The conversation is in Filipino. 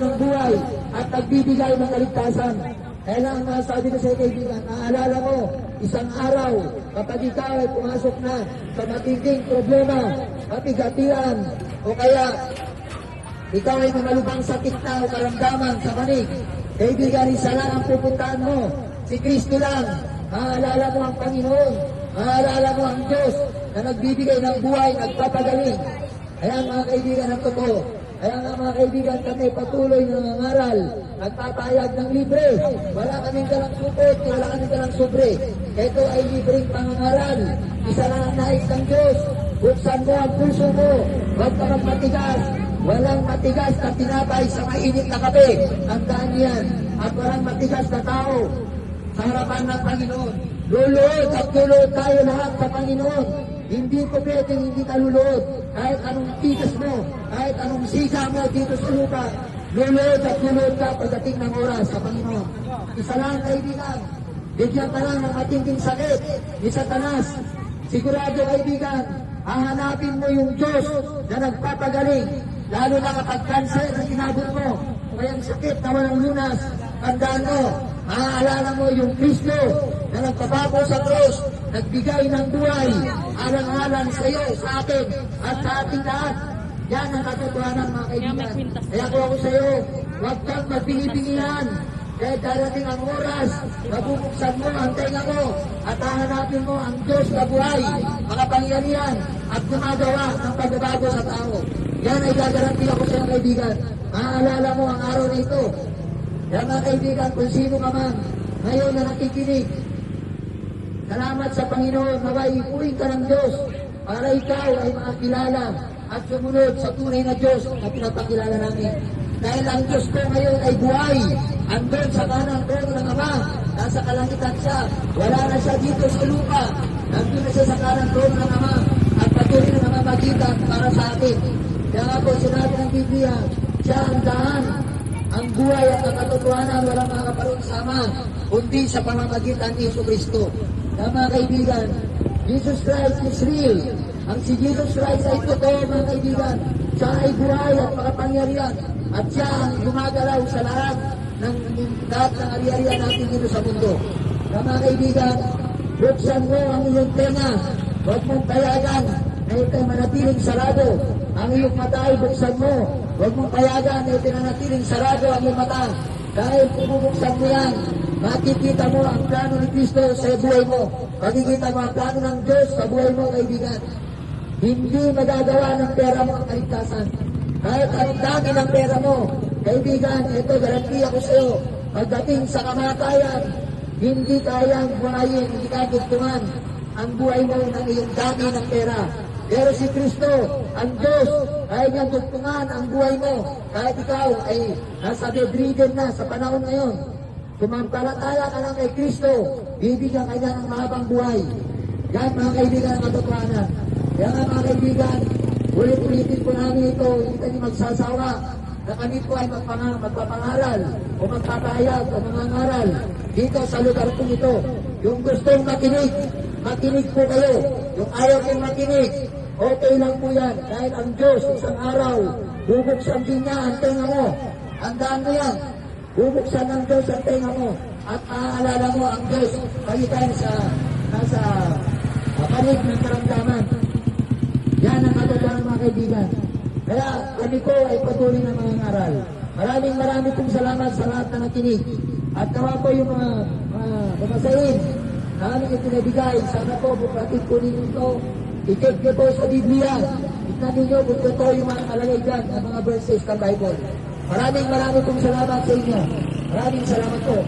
ng buhay at nagbibigay ng kaligtasan. Kaya lang sabi ko sa iyo kaibigan, naalala mo, isang araw, kapag ikaw ay pumasok na sa matinding problema, matigatian, o kaya ikaw ay namalubang sakit na o karamdaman sa manig, kaibigan, isa lang ang pupuntahan mo, si Kristo lang. Maalala mo ang Panginoon, maalala mo ang Diyos na nagbibigay ng buhay, nagpapagaling. Kaya mga kaibigan, ang totoo. Kaya nga mga kaibigan, kami patuloy na nangangaral, nagpapahayag ng libre. Wala kaming dalang supot, wala kaming dalang sobre. Ito ay libreng pangangaral. Isa lang ang nais ng Diyos. Buksan mo ang puso mo. Huwag ka magmatigas. Walang matigas na tinapay sa mainit na kape. Tandaan yan. At walang matigas na tao sa harapan ng Panginoon. Luluhod at luluhod tayo lahat sa Panginoon. Hindi ko pwedeng hindi ka luluhod. Kahit anong tigas mo, kahit anong siga mo dito sa lupa, luluhod at luluhod ka pagdating ng oras sa Panginoon. Isa lang kaibigan, bigyan ka lang ng matinding sakit ni Satanas. Sigurado kaibigan, hahanapin mo yung Diyos na nagpapagaling, lalo na kapag cancer na inabot mo, o kaya ang sakit na walang lunas. Tandaan mo, maaalala mo yung Kristo na nagpapako sa krus, nagbigay ng buhay, alang-alang sa iyo, sa atin, at sa ating lahat. Yan ang katotohanan mga kaibigan. Kaya kung ako sa iyo, huwag kang magbingi-bingihan. Kaya darating ang oras, mabubuksan mo ang tenga mo, at hahanapin mo ang Diyos na buhay, makapangyarihan, at gumagawa ng pagbabago sa tao. Yan ay gagaranti ako sa iyo kaibigan. Maaalala mo ang araw na ito. Kaya mga kaibigan, kung sino ka man, ngayon na nakikinig, salamat sa Panginoon, mabaipuin ka ng Diyos para ikaw ay makakilala at sumunod sa tunay na Diyos na pinapakilala namin. Dahil ang Diyos ko ngayon ay buhay, andun sa kanang trono ng Ama, nasa kalangitan siya, wala na siya dito sa lupa, nandun na siya sa kanang trono ng Ama, at patuloy na namamagitan para sa atin. Kaya nga po sinabi ng Biblia, siya ang daan, ang buhay at ang katotohanan, walang makakaparoon sa Ama, kundi sa pamamagitan ni Jesucristo. Kaya mga kaibigan, Jesus Christ is real. Ang si Jesus Christ ay totoo mga kaibigan. Siya ay buhay at makapangyarihan. At siya ang gumagalaw sa lahat ng ari-arian natin dito sa mundo. Kaya mga kaibigan, buksan mo ang iyong tenga. Huwag mong payagan na ito'y manatiling sarado. Ang iyong mata ay buksan mo. Huwag mong payagan na ito'y manatiling sarado ang iyong mata. Dahil kung bubuksan mo yan, makikita mo ang plano ni Kristo sa buhay mo. Makikita mo ang plano ng Diyos sa buhay mo, kaibigan. Hindi magagawa ng pera mo ang kaligtasan. Kahit ang dami ng pera mo, kaibigan, ito, garanti ako sa iyo. Pagdating sa kamatayan, hindi kayang buhayin, hindi ka bugtungan ang buhay mo ng iyong dami ng pera. Pero si Kristo, ang Diyos, kaya niyang bugtungan ang buhay mo. Kahit ikaw ay nasa bedridden na sa panahon ngayon. Sumampalataya ka lang kay Kristo, bibigyan ka niya ng mahabang buhay. Yan mga kaibigan ang katotohanan. Kaya nga mga kaibigan, ulit-ulitin po namin ito, hindi kami magsasawa na kami po ay magpapangaral o magpapahayag o mangangaral dito sa lugar po ito. Yung gustong makinig, makinig po kayo. Yung ayaw kong makinig, okay lang po yan. Dahil ang Diyos isang araw, bubuksan din niya ang tenga mo. Handaan mo yan. Bubuksan ng Diyos ang tenga mo at maaalala mo ang Diyos palitan sa nasa panig ng karamdaman. Yan ang katotohanan mga kaibigan. Kaya kami ko ay patuloy na mangangaral. Maraming pong salamat sa lahat na nakinig. At nawa po yung mga babasahin na aming itinabigay. Sana po buklatid po ninyo ito. I-check nyo po sa Biblia. Tignan ninyo kung totoo yung mga kalagay dyan ng mga verses ng Bible. Maraming pong salamat sa inyo. Maraming salamat po.